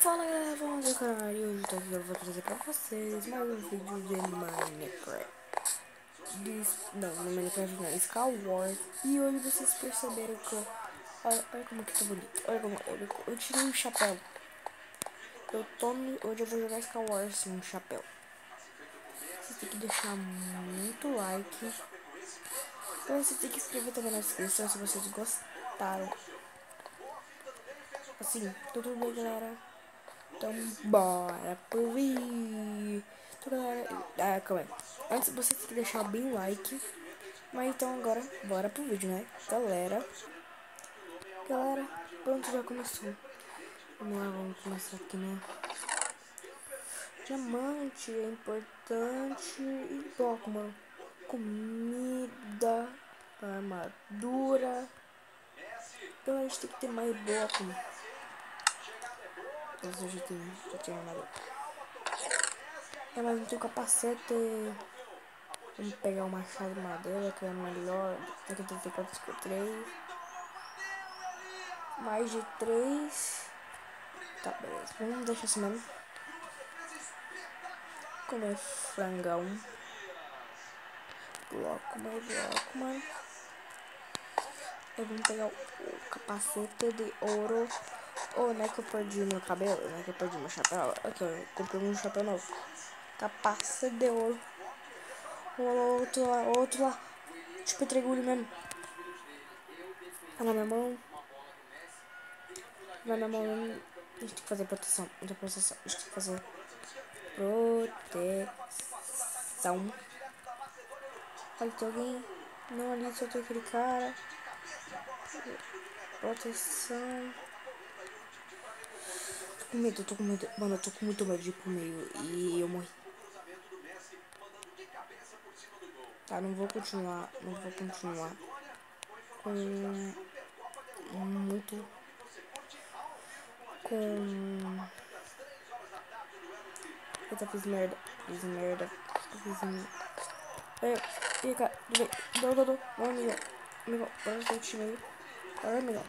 Fala galera, vamos ao canal e hoje eu vou trazer pra vocês mais um vídeo de Minecraft. Não, Minecraft não, Skywars. E hoje vocês perceberam que olha como que tá bonito. Olha como eu tirei o chapéu. Hoje eu vou jogar Skywars sem um chapéu. Vocês têm que deixar muito like. Vocês têm que inscrever também na descrição se vocês gostaram. Assim, tudo bem galera? Então bora pro vídeo. Então galera, calma aí. Antes vocês têm que deixar bem o like. Mas então agora, bora pro vídeo, né? Galera, pronto, já começou. Vamos lá, vamos começar aqui, né? Diamante é importante. E bloco, mano. Comida, armadura. Então a gente tem que ter mais bloco, mano. Mas eu já tenho armadura. É, mas não tem capacete. Vamos pegar o machado de madeira, que é melhor. Aqui tem quantos que 3. Mais de 3. Tá, beleza. Vamos deixar assim mesmo. Comer frangão. Bloco, mano. Eu vou pegar o capacete de ouro. Oh, não é que eu perdi meu cabelo? Não é que eu perdi meu chapéu? Aqui, eu comprei um chapéu novo. Capacete de ouro. Outro lá. Tipo, entregulho mesmo. Tá na minha mão. A gente tem que fazer proteção. A gente tem que fazer proteção. Olha, tem alguém. Não, ali só tem aquele cara. Proteção. Tô com medo. Mano, eu tô com muito medo de ir pro meio. E eu morri. Tá, não vou continuar com muito. Eita, fiz merda. Ih, cara, não. Não, amigão. Bora no time aí. Bora, amigão.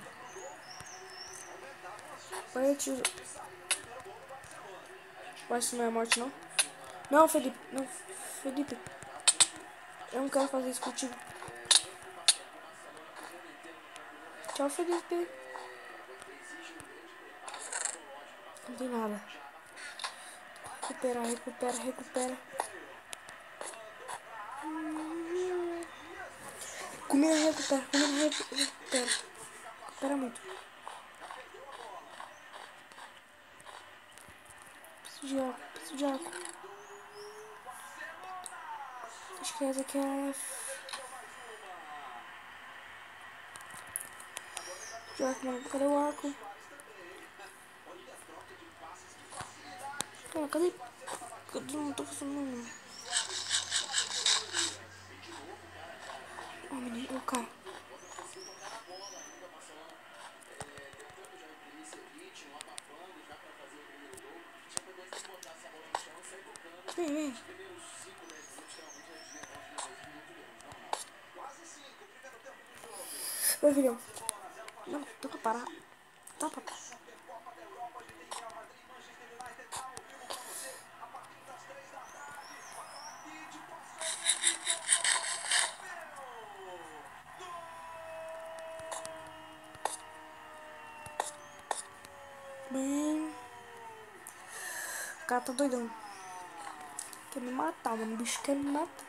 Bora, tio. Vai, isso não é morte, não? Não, Felipe. Não, Felipe. Eu não quero fazer isso contigo. Tchau, Felipe. Não tem nada. Recupera. Comida recupera. Recupera muito. Preciso de água. Acho que essa aqui é... De arco, mano. Cadê o arco? Cara, cadê? Não tô funcionando. Oh, menino, cara. Vem. Oi, filhão. Não, tô pra parar. Tá pra parar. Bem... O cara tá doidão. Quer me matar, mano. O bicho quer me matar.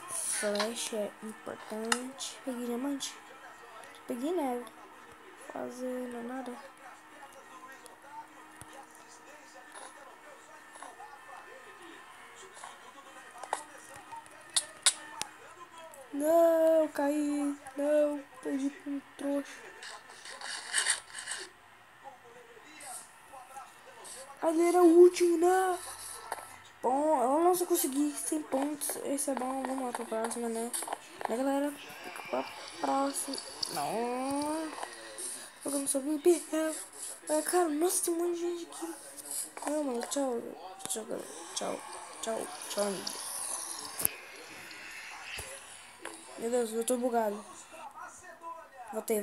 Flecha é importante. Peguei diamante. Peguei neve. Fazendo nada. Não, caí. Não, perdi pra um trouxa. Ali era o último, não. Bom, eu não consegui 100 pontos. Esse é bom. Vamos lá pra próxima, né? Galera, fica pra próxima. Não. Eu não sabia. Cara, nossa, tem um monte de gente aqui. Não, mano, tchau, galera. Tchau, amigo. Meu Deus, eu tô bugado. Voltei.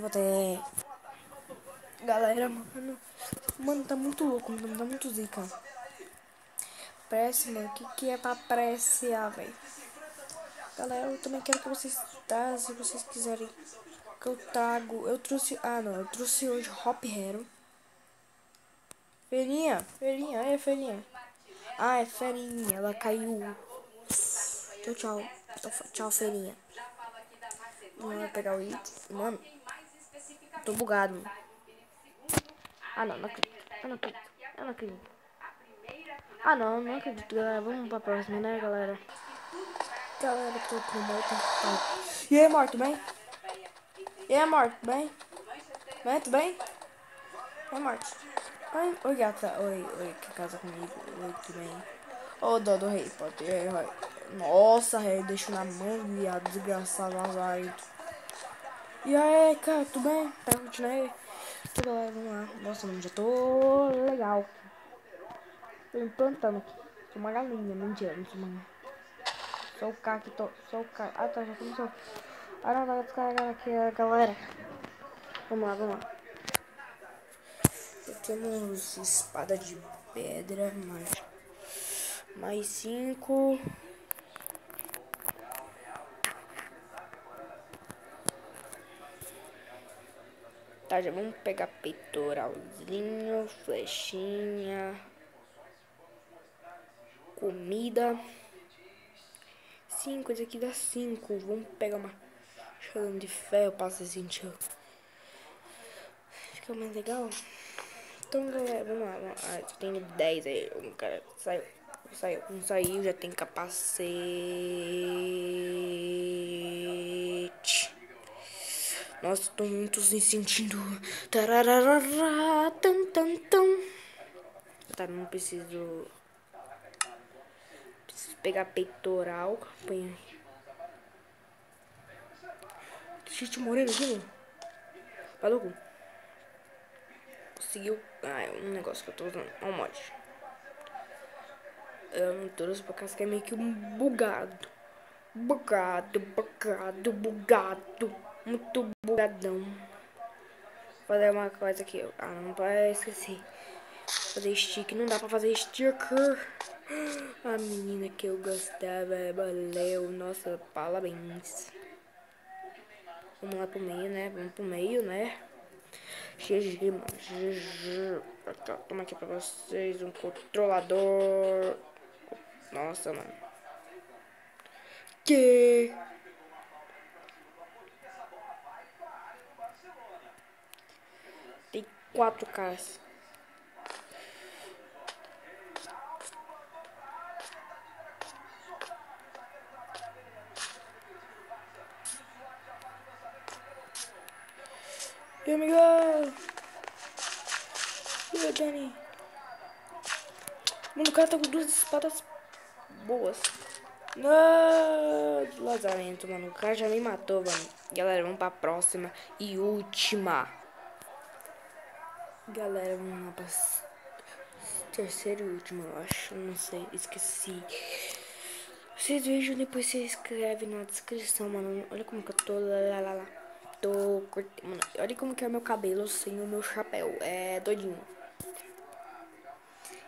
Galera, mano. Mano, tá muito louco, mano. Tá muito zica. Prece, mano. O que é pra apreciar, velho? Galera, eu também quero que vocês, tá? Se vocês quiserem que eu trago. Eu trouxe. Ah, não. Eu trouxe hoje Hop Hero. Ferinha. Ferinha. É, Ferinha. Ah, é Ferinha. Ela caiu. Tchau, tchau. Tchau, Ferinha. Vamos pegar o item. Mano, tô bugado. Ah, não. Não acredito. Eu não acredito. Eu não acredito. Ah, não. Não acredito, galera. Vamos pra próxima, né, galera? Galera, tô com morto. E aí, morto, bem? E aí, morto, bem? Bem, tudo bem? E aí, morto? Oi, oi, gata. Oi, que casa comigo? Oi, tudo bem? Ô, dó do rei, pode ter. Nossa, rei, deixa na mão, viado, desgraçado, azarito. E aí, cara, tudo bem? Tá curtindo aí? Tudo, galera, vamos lá. Nossa, mano, já tô legal. Tô implantando aqui. Sou uma galinha, mentira, não sou uma. Sou o cara que tô. Sou o cara. Ah, tá, já começou. Ah, não, vai descarregar aqui, galera. Vamos lá, vamos lá. Temos espada de pedra, mais 5. Tá, já vamos pegar peitoralzinho, flechinha, comida. 5, esse aqui dá 5. Vamos pegar uma chão de ferro pra se sentir. Fica mais legal. Então, galera, vamos lá. Ah, eu tenho 10 aí. Um cara saiu. Não saiu, já tem capacete. Nossa, tô muito se sentindo. Tararara, tam, tam, tam. Tá, não preciso. Preciso pegar peitoral. Põe aí. Gente moreno aqui, mano. Maluco. Conseguiu. Ah, é um negócio que eu tô usando. Ó, um mod. Eu não trouxe por causa que é meio que um bugado. Bugado. Muito bugadão. Vou fazer uma coisa aqui. Ah, não vai esquecer. Fazer stick. Não dá pra fazer sticker. A menina que eu gostava. Valeu. Nossa, parabéns. Vamos lá pro meio, né? Vamos pro meio, né? GG, mano. GG. Toma aqui pra vocês um controlador. Nossa, mano. Que? Tem 4 caras. E aí, Miguel? E aí, Dani? Mano, o cara tá com 2 espadas boas. Não, lazarento, mano. O cara já me matou, mano. Galera, vamos pra próxima e última. Galera, vamos lá pra terceira e última, eu acho. Não sei, esqueci. Vocês vejam, depois você escreve na descrição, mano. Olha como que eu tô. Lá. Tô curtindo. Mano, olha como que é o meu cabelo sem o meu chapéu. É doidinho.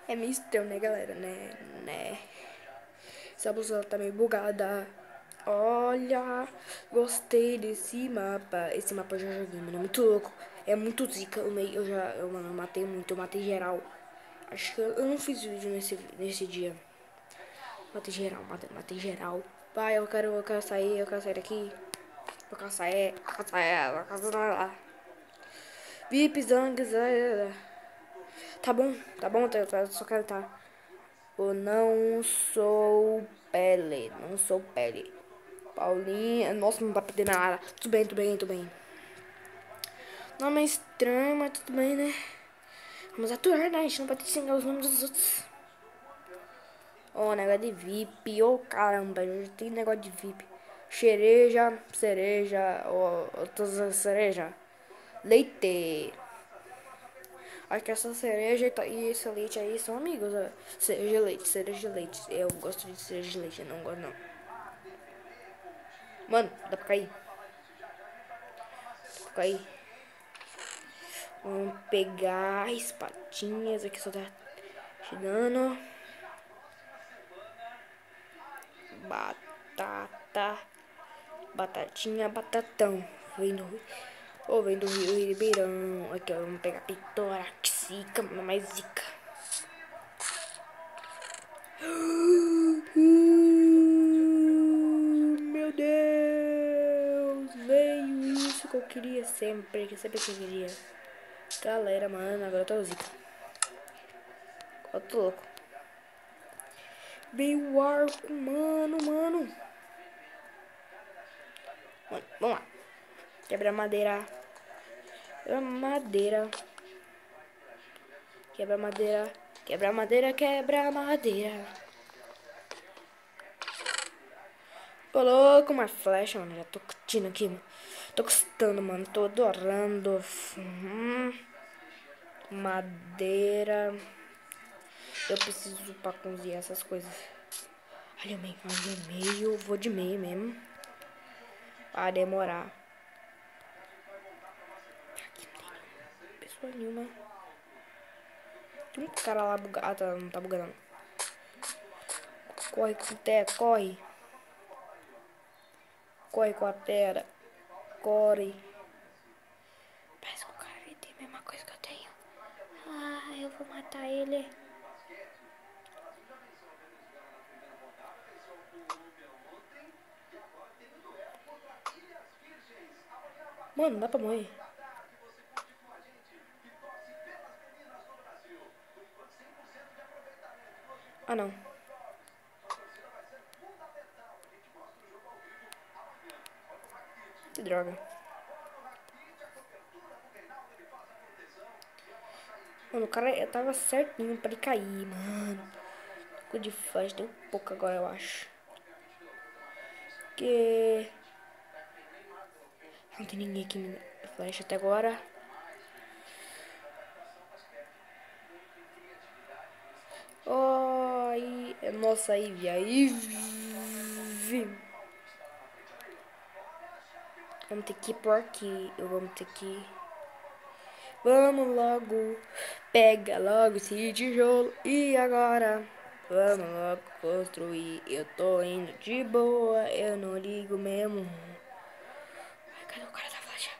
É meio estranho, né, galera? Né? Essa blusa tá meio bugada. Olha, gostei desse mapa. Esse mapa eu já joguei, mano. É muito louco. É muito zica. Mano, eu matei muito. Eu matei geral. Acho que eu não fiz vídeo nesse dia. Matei geral. Vai, eu quero sair daqui. Eu quero sair. VIP, Zang, tá bom, eu só quero tá. Eu não sou pele, Paulinha, nossa, não dá pra ter nada. Tudo bem. Nome é estranho, mas tudo bem, né? Vamos atuar, né? A gente não pode xingar os nomes dos outros. Ó, negócio de VIP. Ô, caramba, já tem negócio de VIP. Cereja, todas as cereja. Leite. Acho que essa cereja e esse leite aí são amigos, ó. Cereja e leite. Eu gosto de cereja e leite, eu não gosto não. Mano, dá pra cair. Vamos pegar espadinhas. Aqui só tá te dano. Batata. Batatinha, batatão. Vem do Rio Ribeirão. Aqui, ó. Vamos pegar Pitorax. Zica, mais zica. Meu Deus. Veio isso que eu queria sempre. Que sempre que eu queria. Galera, mano. Agora eu tô zica. Eu tô louco. Veio o arco, mano. Mano, vamos lá. Quebra madeira. Quebra madeira. Quebra madeira. Quebra madeira, quebra madeira. Tô louco, uma flecha, mano. Já tô curtindo aqui, mano. Tô gostando, mano. Tô adorando. Madeira. Eu preciso pra cozinhar essas coisas. Olha o meio. Vou de meio mesmo. Pra demorar. Aqui não tem pessoa nenhuma. Tem um cara lá bugado. Ah, tá, não tá bugando. Corre com o Té, corre. Corre com a Tera. Corre. Parece que o cara tem a mesma coisa que eu tenho. Ah, eu vou matar ele. Mano, não dá pra morrer. Ah, não. Que droga. Mano, o cara tava certinho pra ele cair, mano. Ficou de flash, deu pouco agora, eu acho. Que... Não tem ninguém aqui no flash até agora. Oh, aí... Nossa, Ivy, a Ivy. Vamos ter que ir por aqui. Vamos ter que... Vamos logo. Pega logo esse tijolo. E agora? Vamos logo construir. Eu tô indo de boa. Eu não ligo mesmo. Ai, cadê o cara da flecha?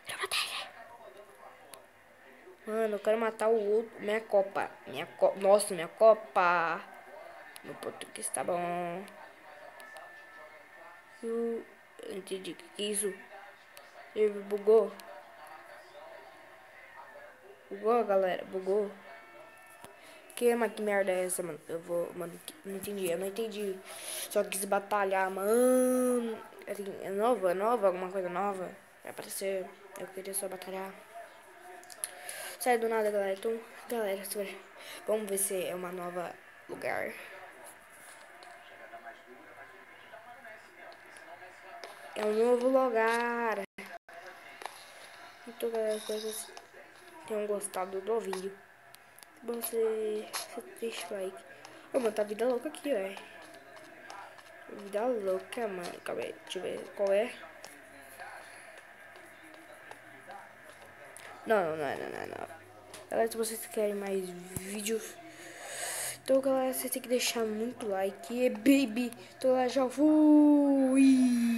Quero matar ele. Mano, eu quero matar o outro. Minha copa. Nossa, minha copa. Meu português tá bom. Eu entendi o que é isso. Ele bugou. Bugou, galera. Bugou. Que merda é essa, mano? Eu vou... Mano, não entendi. Eu não entendi. Só quis batalhar, mano. Assim, é nova? Alguma coisa nova? Vai aparecer. Eu queria só batalhar. Sai do nada, galera. Então, galera, vamos ver se é uma nova lugar. É um novo lugar. Então, galera, espero que vocês tenham gostado do vídeo. Se você deixa o like. Ô, mano, tá vida louca aqui, velho. Vida louca, mano. Calma aí, deixa eu ver qual é. Não. Galera, se vocês querem mais vídeos, então, galera, vocês têm que deixar muito like. E baby, então, já fui.